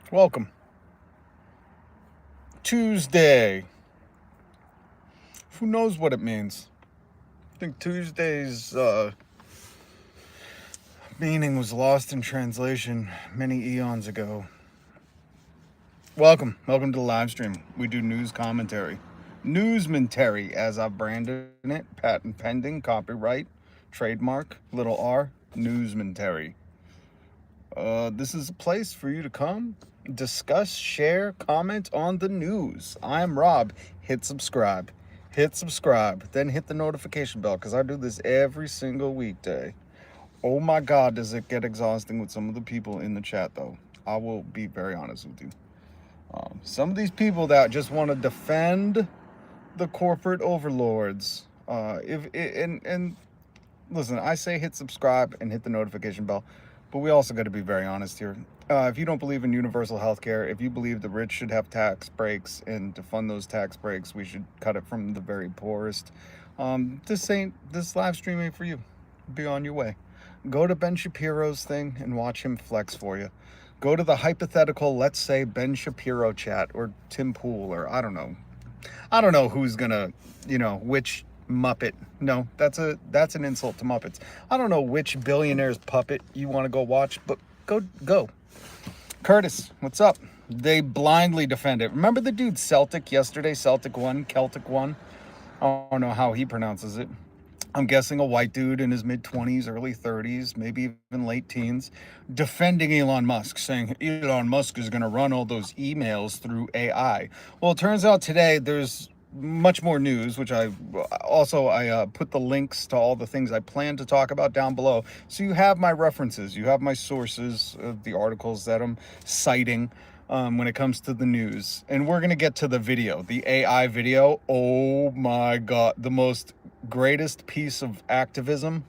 Welcome. Tuesday. Who knows what it means? I think Tuesday's meaning was lost in translation many eons ago. Welcome. Welcome to the live stream. We do news commentary. Newsmentary, as I've branded it. Patent pending, copyright, trademark, little r, newsmentary. This is a place for you to come, discuss, share, comment on the news. I am Rob. Hit subscribe. Then hit the notification bell because I do this every single weekday. Oh my God, does it get exhausting with some of the people in the chat, though? I will be very honest with you. Some of these people that just want to defend the corporate overlords. And listen, I say hit subscribe and hit the notification bell, but we also got to be very honest here. If you don't believe in universal health care, if you believe the rich should have tax breaks, and to fund those tax breaks, we should cut it from the very poorest, this live stream ain't for you. Be on your way. Go to Ben Shapiro's thing and watch him flex for you. Go to the hypothetical, let's say, Ben Shapiro chat or Tim Pool, or I don't know who's gonna, which Muppet. No, that's an insult to Muppets. I don't know which billionaire's puppet you want to go watch, but go. Curtis, what's up? They blindly defend it. Remember the dude Celtic yesterday? Celtic One. I don't know how he pronounces it. I'm guessing a white dude in his mid-20s, early 30s, maybe even late teens, defending Elon Musk, saying Elon Musk is going to run all those emails through AI. Well, it turns out today there's much more news, which I put the links to all the things I plan to talk about down below. So you have my references, you have my sources of the articles that I'm citing when it comes to the news. And we're going to get to the video, the AI video. Oh my God, the most greatest piece of activism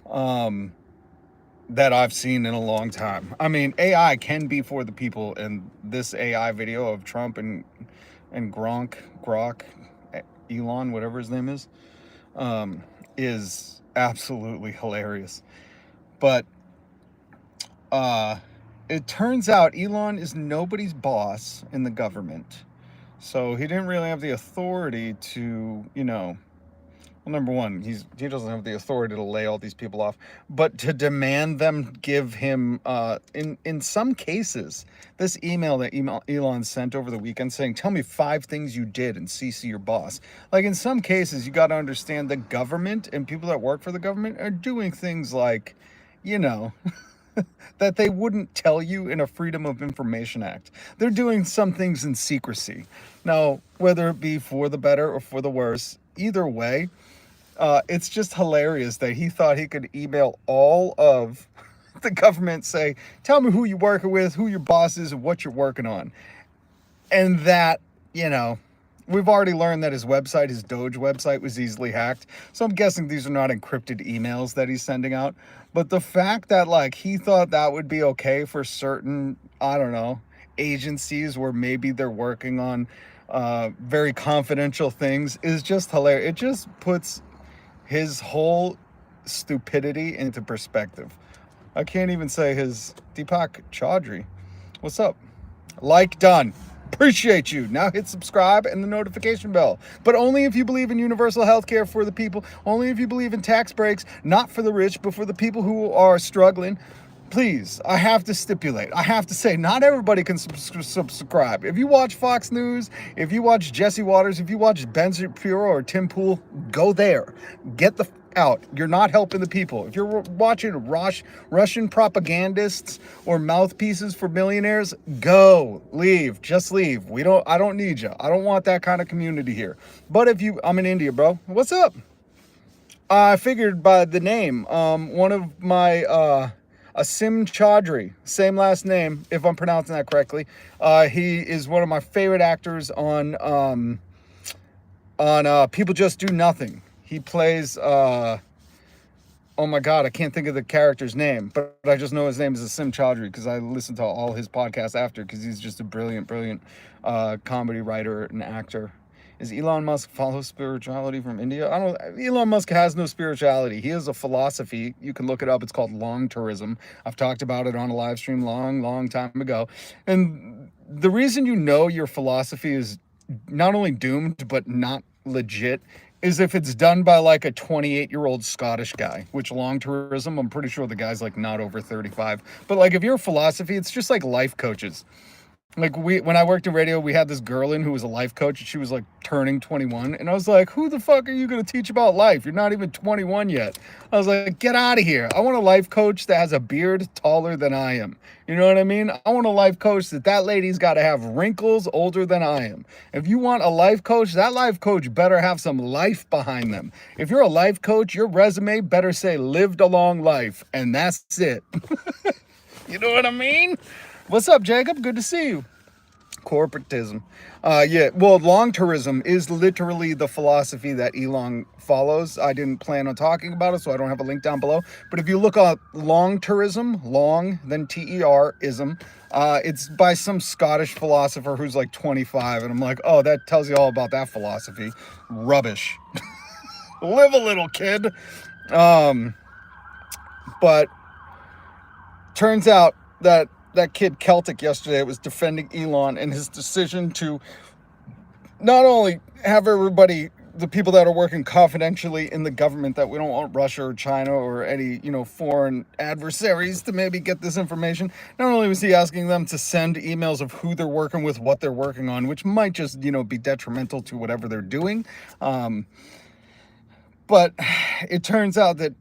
that I've seen in a long time. I mean, AI can be for the people, and this AI video of Trump and Grok, Elon, whatever his name is absolutely hilarious. But it turns out Elon is nobody's boss in the government. So he didn't really have the authority to, well, number one, he doesn't have the authority to lay all these people off, but to demand them give him, in some cases, this email that Elon sent over the weekend saying, tell me 5 things you did and CC your boss. Like, in some cases, you got to understand the government and people that work for the government are doing things like, that they wouldn't tell you in a Freedom of Information Act. They're doing some things in secrecy. Now, whether it be for the better or for the worse, either way, it's just hilarious that he thought he could email all of the government, say, tell me who you're working with, who your boss is, and what you're working on. And that, we've already learned that his website, his Doge website, was easily hacked. So I'm guessing these are not encrypted emails that he's sending out. But the fact that, he thought that would be okay for certain, I don't know, agencies where maybe they're working on very confidential things is just hilarious. It just puts his whole stupidity into perspective. I can't even say his Deepak Chaudhry. What's up? Like done. Appreciate you. Now hit subscribe and the notification bell. But only if you believe in universal health care for the people. Only if you believe in tax breaks, not for the rich, but for the people who are struggling. Please, I have to stipulate. I have to say, not everybody can subscribe. If you watch Fox News, if you watch Jesse Waters, if you watch Ben Shapiro or Tim Pool, go there. Get the out. You're not helping the people. If you're watching Russian propagandists or mouthpieces for millionaires, go. Leave. Just leave. I don't need you. I don't want that kind of community here. But I'm in India, bro. What's up? I figured by the name, one of my, Asim Chaudhry, same last name, if I'm pronouncing that correctly. He is one of my favorite actors on People Just Do Nothing. He plays, oh my God, I can't think of the character's name, but I just know his name is Asim Chaudhry because I listened to all his podcasts after, because he's just a brilliant comedy writer and actor. Is Elon Musk follow spirituality from India? I don't. Elon Musk has no spirituality. He has a philosophy. You can look it up. It's called long tourism. I've talked about it on a live stream long time ago. And the reason you know your philosophy is not only doomed but not legit is if it's done by like a 28-year-old Scottish guy, which long tourism, I'm pretty sure the guy's like not over 35. But like if your philosophy, it's just like life coaches. Like when I worked in radio, we had this girl in who was a life coach, and she was like turning 21, and I was like, who the fuck are you going to teach about life? You're not even 21 yet. I was like, get out of here. I want a life coach that has a beard taller than I am. You know what I mean? I want a life coach that lady's got to have wrinkles older than I am. If you want a life coach, that life coach better have some life behind them. If you're a life coach, your resume better say lived a long life, and that's it. You know what I mean? What's up, Jacob? Good to see you. Corporatism. Yeah, well, long tourism is literally the philosophy that Elon follows. I didn't plan on talking about it, so I don't have a link down below. But if you look up long tourism, long, then T-E-R-ism, it's by some Scottish philosopher who's like 25. And I'm like, oh, that tells you all about that philosophy. Rubbish. Live a little, kid. But turns out that kid Celtic yesterday was defending Elon and his decision to not only have everybody, the people that are working confidentially in the government, that we don't want Russia or China or any, foreign adversaries to maybe get this information. Not only was he asking them to send emails of who they're working with, what they're working on, which might just, be detrimental to whatever they're doing. But it turns out that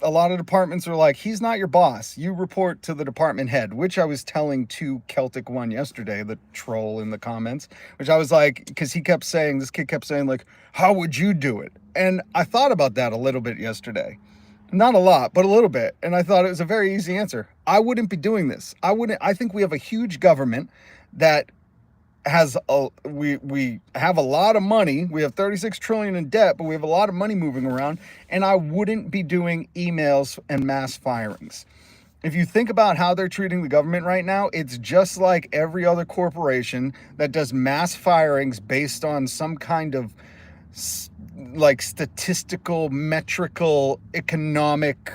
a lot of departments are like, he's not your boss. You report to the department head, which I was telling to Celtic One yesterday, the troll in the comments, which I was like, because this kid kept saying like, how would you do it? And I thought about that a little bit yesterday. Not a lot, but a little bit. And I thought it was a very easy answer. I wouldn't be doing this. I think we have a huge government that we have a lot of money. We have 36 trillion in debt, but we have a lot of money moving around, and I wouldn't be doing emails and mass firings. If you think about how they're treating the government right now, it's just like every other corporation that does mass firings based on some kind of like statistical, metrical, economic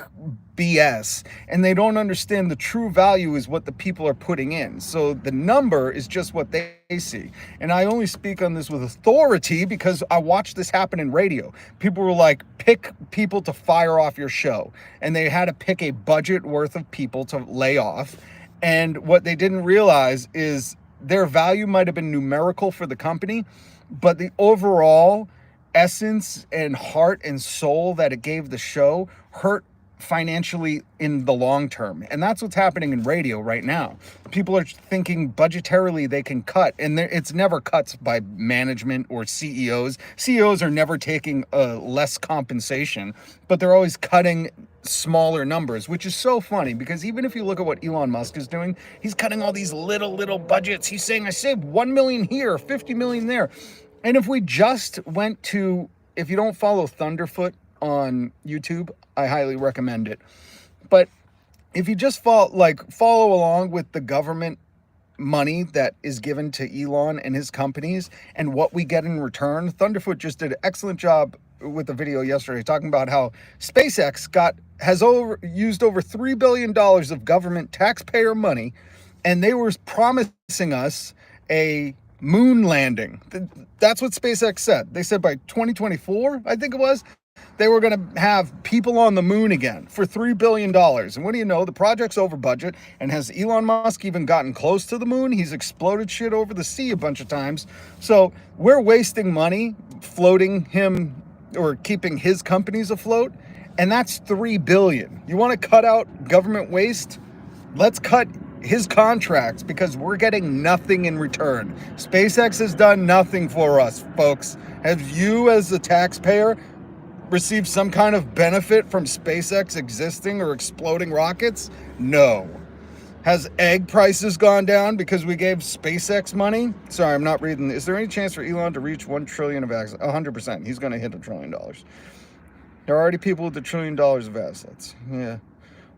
BS, and they don't understand the true value is what the people are putting in. So the number is just what they see. And I only speak on this with authority because I watched this happen in radio. People were like, pick people to fire off your show. And they had to pick a budget worth of people to lay off. And what they didn't realize is their value might have been numerical for the company, but the overall essence and heart and soul that it gave the show hurt financially in the long term. And that's what's happening in radio right now. People are thinking budgetarily they can cut, and it's never cuts by management or CEOs. CEOs are never taking less compensation, but they're always cutting smaller numbers, which is so funny because even if you look at what Elon Musk is doing, he's cutting all these little budgets. He's saying, I saved 1 million here, 50 million there. And if we just went to, if you don't follow Thunderfoot on YouTube, I highly recommend it. But if you just follow along with the government money that is given to Elon and his companies and what we get in return, Thunderfoot just did an excellent job with the video yesterday talking about how SpaceX has used over $3 billion of government taxpayer money, and they were promising us a moon landing. That's what SpaceX said. They said by 2024, I think it was, they were going to have people on the moon again for $3 billion. And what do you know? The project's over budget. And has Elon Musk even gotten close to the moon? He's exploded shit over the sea a bunch of times. So we're wasting money floating him or keeping his companies afloat. And that's $3 billion. You want to cut out government waste? Let's cut his contracts because we're getting nothing in return. SpaceX has done nothing for us, folks. Have you, as a taxpayer, received some kind of benefit from SpaceX existing or exploding rockets? No. Has egg prices gone down because we gave SpaceX money? Sorry, I'm not reading. Is there any chance for Elon to reach 1 trillion of assets? 100%. He's going to hit $1 trillion. There are already people with $1 trillion of assets. Yeah.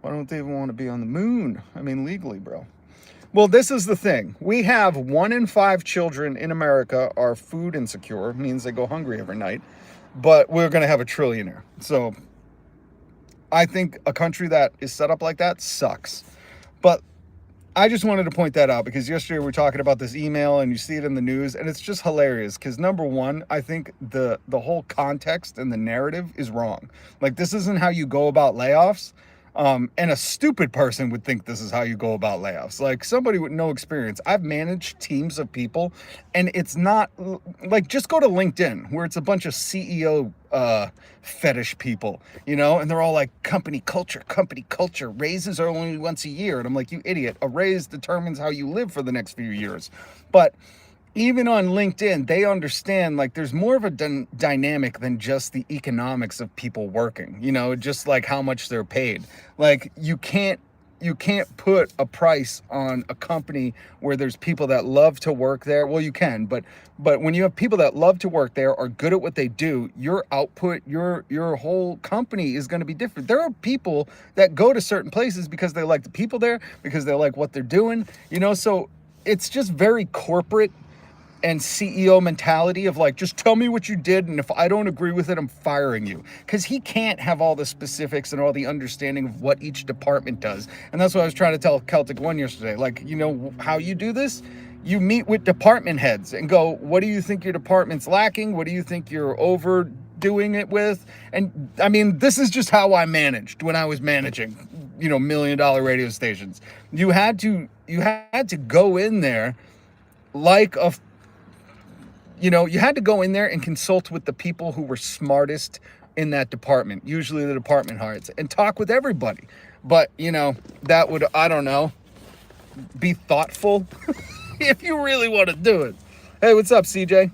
Why don't they even want to be on the moon? I mean, legally, bro. Well, this is the thing. We have 1 in 5 children in America are food insecure, means they go hungry every night, but we're going to have a trillionaire. So I think a country that is set up like that sucks. But I just wanted to point that out because yesterday we were talking about this email and you see it in the news and it's just hilarious because number one, I think the whole context and the narrative is wrong. Like this isn't how you go about layoffs. And a stupid person would think this is how you go about layoffs. Like somebody with no experience. I've managed teams of people and it's not like just go to LinkedIn where it's a bunch of CEO fetish people, you know, and they're all like company culture, raises are only once a year. And I'm like, you idiot, a raise determines how you live for the next few years. But even on LinkedIn, they understand like there's more of a dynamic than just the economics of people working, you know, just like how much they're paid. Like you can't put a price on a company where there's people that love to work there. Well, you can, but when you have people that love to work there, are good at what they do, your output, your whole company is going to be different. There are people that go to certain places because they like the people there, because they like what they're doing, you know, so it's just very corporate and CEO mentality of like, just tell me what you did, and if I don't agree with it, I'm firing you. Because he can't have all the specifics and all the understanding of what each department does. And that's what I was trying to tell Celtic One yesterday. Like, you know how you do this? You meet with department heads and go, what do you think your department's lacking? What do you think you're overdoing it with? And I mean, this is just how I managed when I was managing, you know, $1 million radio stations. You had to go in there like a, you know, you had to go in there and consult with the people who were smartest in that department, usually the department heads, and talk with everybody. But, you know, that would, I don't know, be thoughtful if you really want to do it. Hey, what's up, CJ?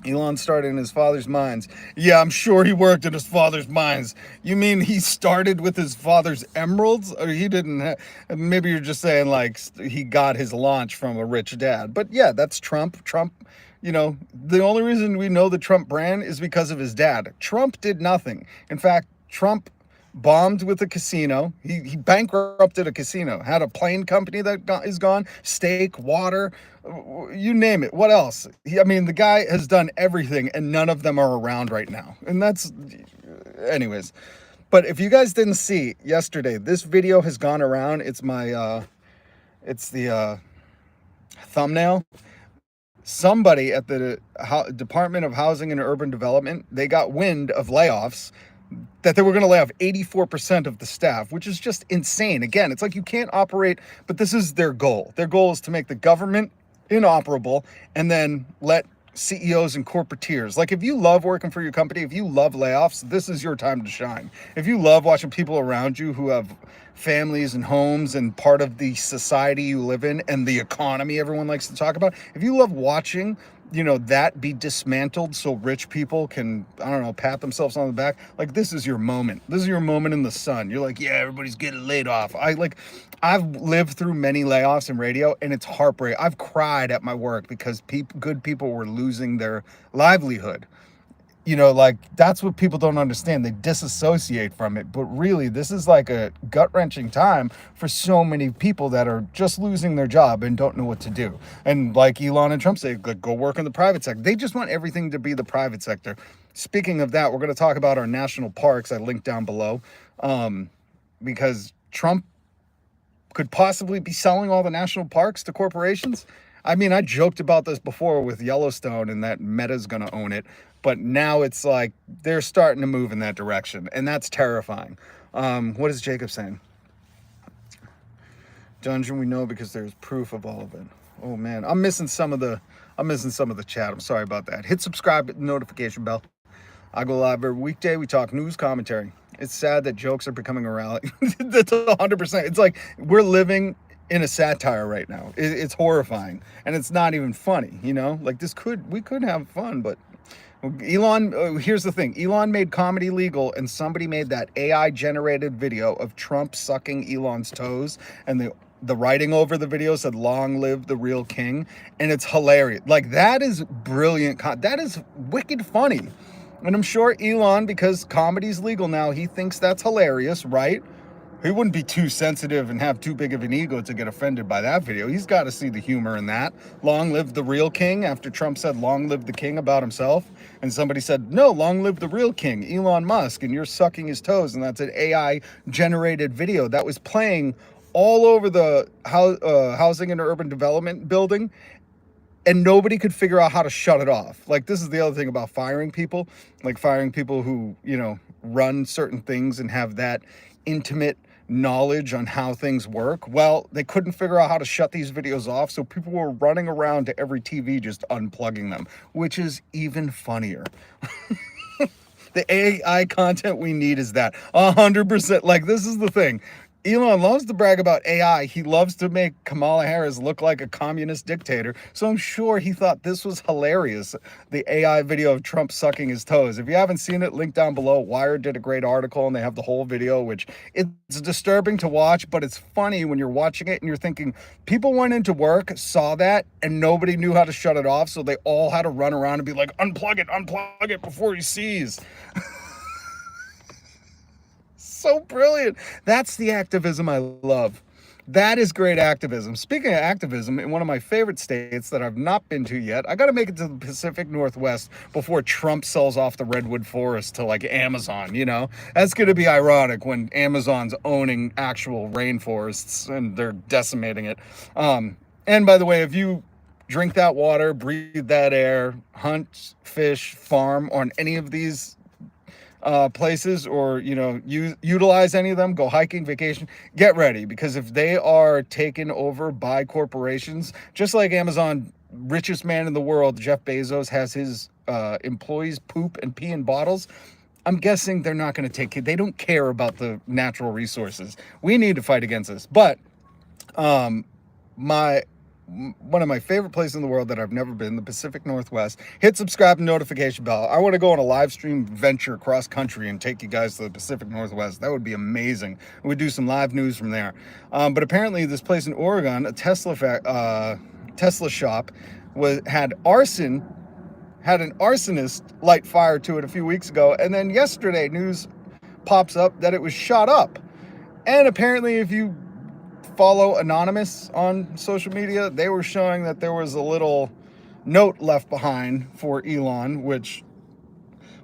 Elon started in his father's mines. Yeah, I'm sure he worked in his father's mines. You mean he started with his father's emeralds? Or he didn't maybe you're just saying like he got his launch from a rich dad. But yeah, that's Trump. Trump, you know, the only reason we know the Trump brand is because of his dad. Trump did nothing. In fact, Trump bombed with a casino. He bankrupted a casino, had a plane company that is gone, steak, water, you name it. What else? I mean, the guy has done everything and none of them are around right now. And that's, anyways. But if you guys didn't see yesterday, this video has gone around. It's my, it's the thumbnail. Somebody at the Department of Housing and Urban Development, they got wind of layoffs, that they were going to lay off 84% of the staff, which is just insane. Again, it's like you can't operate, but this is their goal. Their goal is to make the government inoperable and then let CEOs and corporateers, like if you love working for your company, if you love layoffs, this is your time to shine. If you love watching people around you who have families and homes and part of the society you live in and the economy everyone likes to talk about, if you love watching, you know, that be dismantled so rich people can, I don't know, pat themselves on the back, like this is your moment. This is your moment in the sun. You're like, yeah, everybody's getting laid off. I've lived through many layoffs in radio and it's heartbreaking. I've cried at my work because good people were losing their livelihood. You know, like that's what people don't understand. They disassociate from it. But really, this is like a gut-wrenching time for so many people that are just losing their job and don't know what to do. And like Elon and Trump say, like, go work in the private sector. They just want everything to be the private sector. Speaking of that, we're going to talk about our national parks. I linked down below because Trump could possibly be selling all the national parks to corporations. I mean, I joked about this before with Yellowstone and that Meta's going to own it. But now it's like they're starting to move in that direction. And that's terrifying. What is Jacob saying? Dungeon, we know because there's proof of all of it. Oh, man. I'm missing some of the chat. I'm sorry about that. Hit subscribe, hit the notification bell. I go live every weekday. We talk news commentary. It's sad that jokes are becoming a reality. That's 100%. It's like we're living in a satire right now. It's horrifying. And it's not even funny, you know? Like we could have fun, but Elon, here's the thing. Elon made comedy legal and somebody made that AI generated video of Trump sucking Elon's toes and the writing over the video said, long live the real king. And it's hilarious. Like that is brilliant. That is wicked funny. And I'm sure Elon, because comedy's legal now, he thinks that's hilarious, right? He wouldn't be too sensitive and have too big of an ego to get offended by that video. He's got to see the humor in that. Long live the real king, after Trump said long live the king about himself. And somebody said, no, long live the real king, Elon Musk, and you're sucking his toes. And that's an AI generated video that was playing all over the housing and urban development building. And nobody could figure out how to shut it off. Like, this is the other thing about firing people, like firing people who, run certain things and have that intimate knowledge on how things work. Well, they couldn't figure out how to shut these videos off, so people were running around to every TV just unplugging them, which is even funnier. The AI content we need is that 100%. Like, this is the thing. Elon loves to brag about AI. He loves to make Kamala Harris look like a communist dictator. So I'm sure he thought this was hilarious, the AI video of Trump sucking his toes. If you haven't seen it, link down below. Wired did a great article, and they have the whole video, which it's disturbing to watch, but it's funny when you're watching it and you're thinking, people went into work, saw that, and nobody knew how to shut it off, so they all had to run around and be like, unplug it before he sees. So brilliant. That's the activism I love. That is great activism. Speaking of activism, in one of my favorite states that I've not been to yet, I got to make it to the Pacific Northwest before Trump sells off the redwood forest to like Amazon. That's going to be ironic when Amazon's owning actual rainforests and they're decimating it. And by the way, if you drink that water, breathe that air, hunt, fish, farm on any of these places, or utilize any of them, go hiking, vacation, get ready, because if they are taken over by corporations, just like Amazon, richest man in the world, Jeff Bezos, has his employees poop and pee in bottles, I'm guessing they're not going to take it. They don't care about the natural resources. We need to fight against this. But one of my favorite places in the world that I've never been, the Pacific Northwest. Hit subscribe and notification bell. I want to go on a live stream venture cross country and take you guys to the Pacific Northwest. That would be amazing. We'd do some live news from there. But apparently this place in Oregon, a Tesla shop, had an arsonist light fire to it a few weeks ago. And then yesterday news pops up that it was shot up. And apparently if you follow Anonymous on social media, they were showing that there was a little note left behind for Elon, which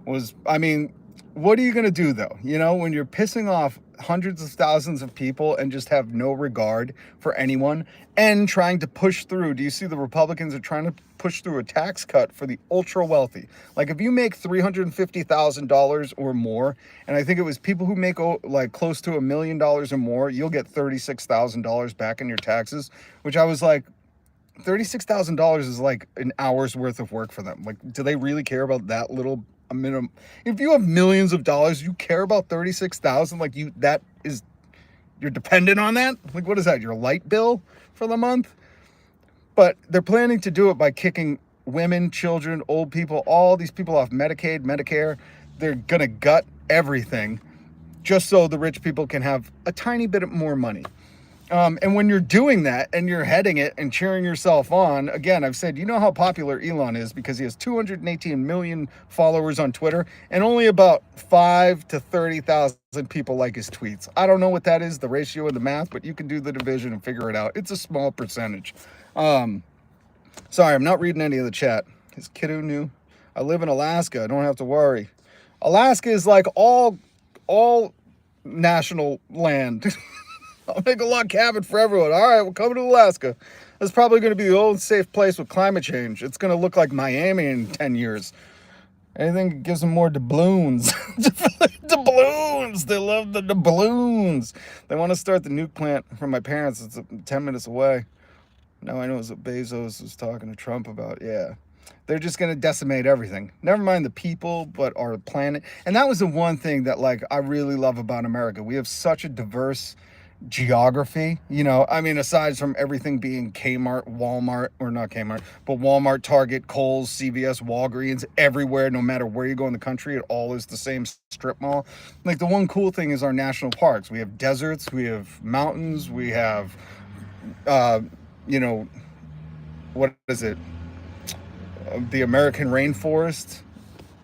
was, what are you going to do though? When you're pissing off hundreds of thousands of people and just have no regard for anyone and trying to push through. Do you see the Republicans are trying to push through a tax cut for the ultra wealthy? Like if you make $350,000 or more, and I think it was people who make like close to $1 million or more, you'll get $36,000 back in your taxes, which I was like, $36,000 is like an hour's worth of work for them. Like, do they really care about that little a minimum? If you have millions of dollars, you care about 36,000? Like you're dependent on that? Like, what is that, your light bill for the month? But they're planning to do it by kicking women, children, old people, all these people off Medicaid, Medicare. They're gonna gut everything just so the rich people can have a tiny bit more money. And when you're doing that and you're heading it and cheering yourself on, again, I've said, you know how popular Elon is because he has 218 million followers on Twitter and only about 5 to 30,000 people like his tweets. I don't know what that is, the ratio and the math, but you can do the division and figure it out. It's a small percentage. Sorry, I'm not reading any of the chat. Is Kiddo new? I live in Alaska. I don't have to worry. Alaska is like all national land. I'll make a log cabin for everyone. All right, we're coming to Alaska. It's probably going to be the old safe place with climate change. It's going to look like Miami in 10 years. Anything that gives them more doubloons. Doubloons! They love the doubloons. They want to start the nuke plant from my parents. It's 10 minutes away. Now I know what Bezos was talking to Trump about. Yeah. They're just going to decimate everything. Never mind the people, but our planet. And that was the one thing that, like, I really love about America. We have such a diverse geography, aside from everything being Kmart, Walmart, or not Kmart, but Walmart, Target, Kohl's, CVS, Walgreens, everywhere, no matter where you go in the country, it all is the same strip mall. Like, the one cool thing is our national parks. We have deserts, we have mountains, we have, what is it? The American rainforest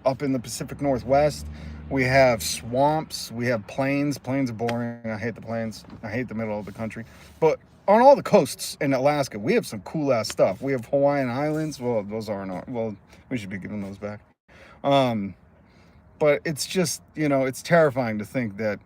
up in the Pacific Northwest. We have swamps. We have plains. Plains are boring. I hate the plains. I hate the middle of the country. But on all the coasts in Alaska, we have some cool ass stuff. We have Hawaiian Islands. Well, those aren't. Well, we should be giving those back. Um, but it's just, it's terrifying to think that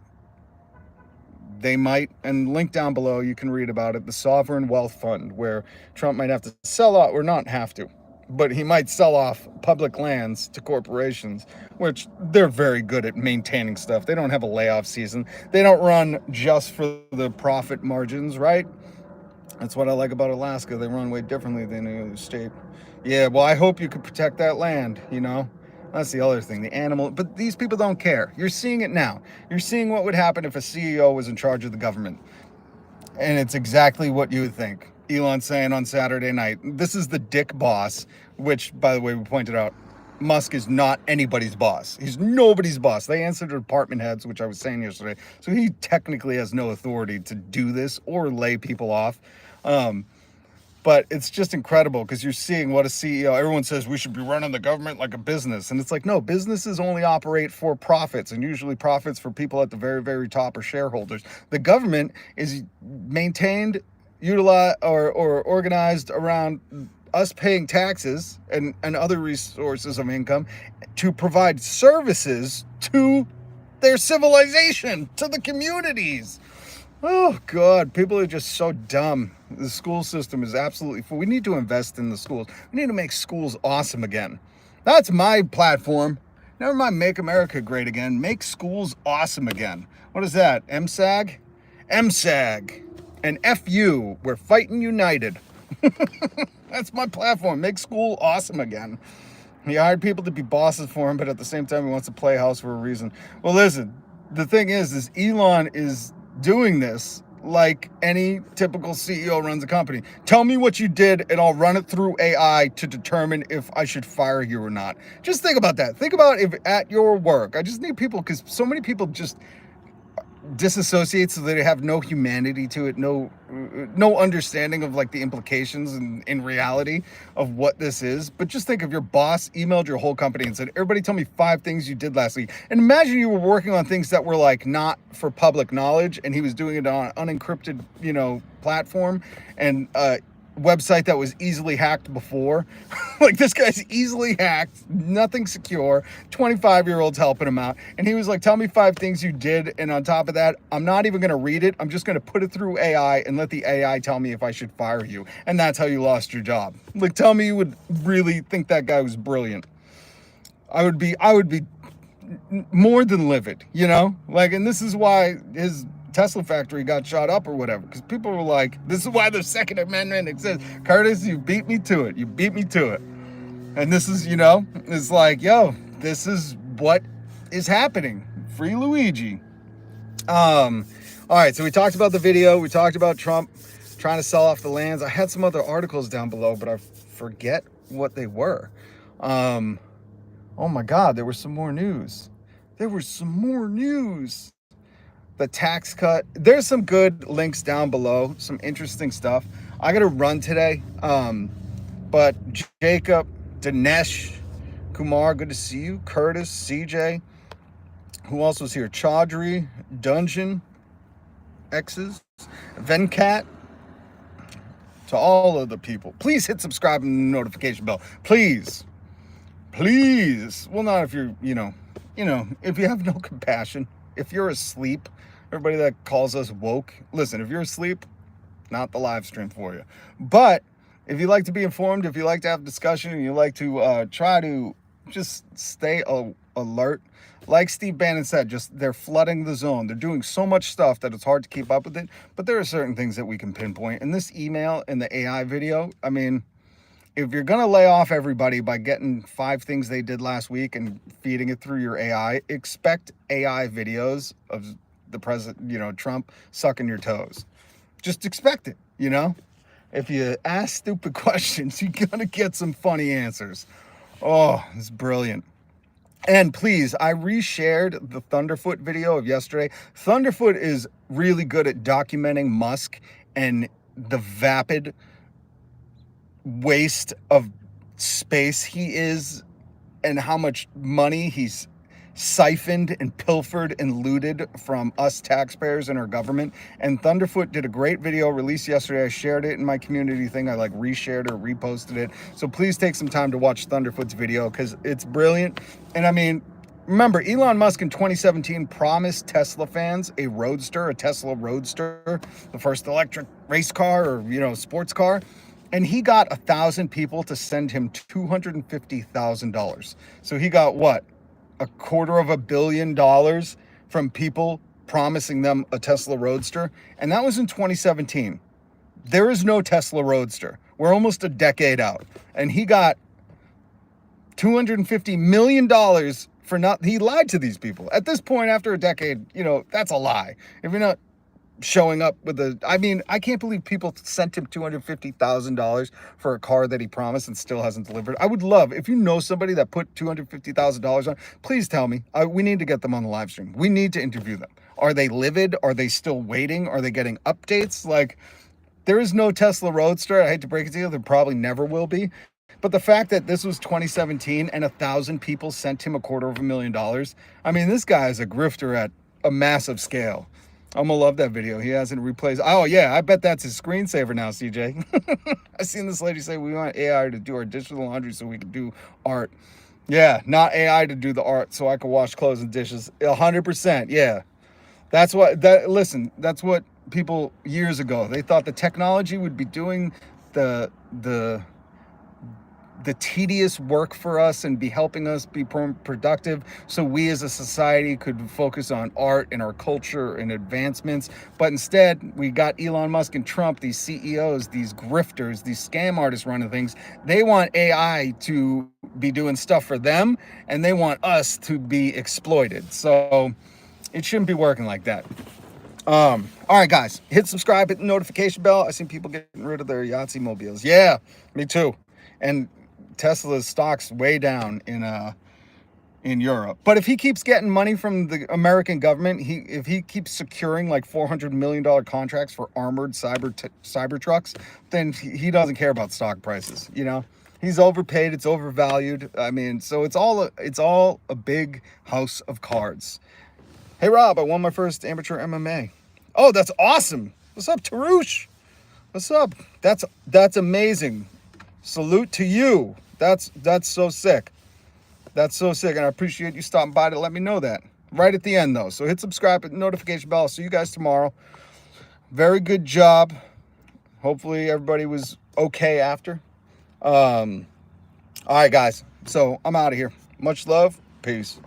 they might, and link down below, you can read about it, the Sovereign Wealth Fund, where Trump might have to sell out, or not have to, but he might sell off public lands to corporations, which they're very good at maintaining stuff. They don't have a layoff season. They don't run just for the profit margins, right? That's what I like about Alaska. They run way differently than any other state. Yeah, well, I hope you could protect that land, That's the other thing, the animal. But these people don't care. You're seeing it now. You're seeing what would happen if a CEO was in charge of the government. And it's exactly what you would think. Elon saying on Saturday night, this is the dick boss, which, by the way, we pointed out, Musk is not anybody's boss. He's nobody's boss. They answer to department heads, which I was saying yesterday. So he technically has no authority to do this or lay people off. But it's just incredible because you're seeing what a CEO, everyone says we should be running the government like a business. And it's like, no, businesses only operate for profits, and usually profits for people at the very, very top are shareholders. The government is maintained, utilized, or organized around us paying taxes and other resources of income to provide services to their civilization, to the communities. Oh, God, people are just so dumb. The school system is absolutely full. We need to invest in the schools. We need to make schools awesome again. That's my platform. Never mind make America great again. Make schools awesome again. What is that? MSAG? MSAG. And FU. We're fighting united. That's my platform. Make school awesome again. He hired people to be bosses for him, but at the same time, he wants to play house for a reason. Well, listen, the thing is Elon is doing this like any typical CEO runs a company. Tell me what you did and I'll run it through AI to determine if I should fire you or not. Just think about that. Think about if at your work, I just need people, because so many people just disassociate, so they have no humanity to it, no understanding of like the implications and in reality of what this is. But just think if your boss emailed your whole company and said, everybody tell me 5 things you did last week, and imagine you were working on things that were like not for public knowledge, and he was doing it on an unencrypted platform and website that was easily hacked before. Like, this guy's easily hacked, nothing secure, 25-year-olds helping him out, and he was like, tell me 5 things you did, and on top of that, I'm not even going to read it, I'm just going to put it through AI and let the AI tell me if I should fire you, and that's how you lost your job. Like, tell me you would really think that guy was brilliant. I would be more than livid, like, and this is why his Tesla factory got shot up or whatever, because people were like, this is why the Second Amendment exists. Curtis, you beat me to it. And this is, it's like, yo, this is what is happening. Free Luigi. All right, so we talked about the video. We talked about Trump trying to sell off the lands. I had some other articles down below, but I forget what they were. Oh my God, there was some more news. The tax cut. There's some good links down below, some interesting stuff. I gotta run today. But Jacob, Dinesh, Kumar, good to see you. Curtis, CJ, who else was here? Chaudhry, Dungeon, X's, Venkat, to all of the people. Please hit subscribe and the notification bell. Please. Well, not if you're, if you have no compassion, if you're asleep. Everybody that calls us woke, listen, if you're asleep, not the live stream for you. But if you like to be informed, if you like to have discussion, and you like to try to just stay alert, like Steve Bannon said, they're flooding the zone. They're doing so much stuff that it's hard to keep up with it. But there are certain things that we can pinpoint. And this email and the AI video, I mean, if you're going to lay off everybody by getting 5 things they did last week and feeding it through your AI, expect AI videos of the president, Trump sucking your toes. Just expect it, If you ask stupid questions, you're going to get some funny answers. Oh, it's brilliant. And please, I reshared the Thunderfoot video of yesterday. Thunderfoot is really good at documenting Musk and the vapid waste of space he is, and how much money he's siphoned and pilfered and looted from us taxpayers and our government. And Thunderfoot did a great video released yesterday. I shared it in my community thing. I like reshared or reposted it. So please take some time to watch Thunderfoot's video because it's brilliant. And I mean, remember, Elon Musk in 2017 promised Tesla fans a Roadster, a Tesla Roadster, the first electric race car or, you know, sports car. And he got 1,000 people to send him $250,000. So he got what? $250 million from people promising them a Tesla Roadster. And that was in 2017. There is no Tesla Roadster. We're almost a decade out. And he got $250 million for not, he lied to these people. At this point, after a decade, you know, that's a lie. If you're not showing up with a, I mean, I can't believe people sent him $250,000 for a car that he promised and still hasn't delivered. I would love, if you know somebody that put $250,000 on, please tell me. We need to get them on the live stream. We need to interview them. Are they livid? Are they still waiting? Are they getting updates? Like, there is no Tesla Roadster. I hate to break it to you. There probably never will be. But the fact that this was 2017 and 1,000 people sent him $250,000, I mean, this guy is a grifter at a massive scale. I'm gonna love that video. He hasn't replaced. Oh yeah, I bet that's his screensaver now, CJ. I seen this lady say we want AI to do our digital laundry so we can do art. Yeah, not AI to do the art so I can wash clothes and dishes. 100%. Yeah, that's what. Listen, that's what people years ago they thought the technology would be doing the tedious work for us and be helping us be productive so we as a society could focus on art and our culture and advancements. But instead, we got Elon Musk and Trump, these CEOs, these grifters, these scam artists running things. They want AI to be doing stuff for them, and they want us to be exploited. So it shouldn't be working like that. All right, guys, hit subscribe, hit the notification bell. I seen people getting rid of their Yahtzee mobiles. Yeah, me too. And Tesla's stock's way down in Europe. But if he keeps getting money from the American government, if he keeps securing like $400 million contracts for armored cyber trucks, then he doesn't care about stock prices. You know, he's overpaid. It's overvalued. I mean, so it's all a big house of cards. Hey Rob, I won my first amateur MMA. Oh, that's awesome. What's up, Tarush? What's up? That's amazing. Salute to you. That's so sick. That's so sick. And I appreciate you stopping by to let me know that. Right at the end, though. So hit subscribe, hit the notification bell. I'll see you guys tomorrow. Very good job. Hopefully everybody was okay after. All right, guys. So I'm out of here. Much love. Peace.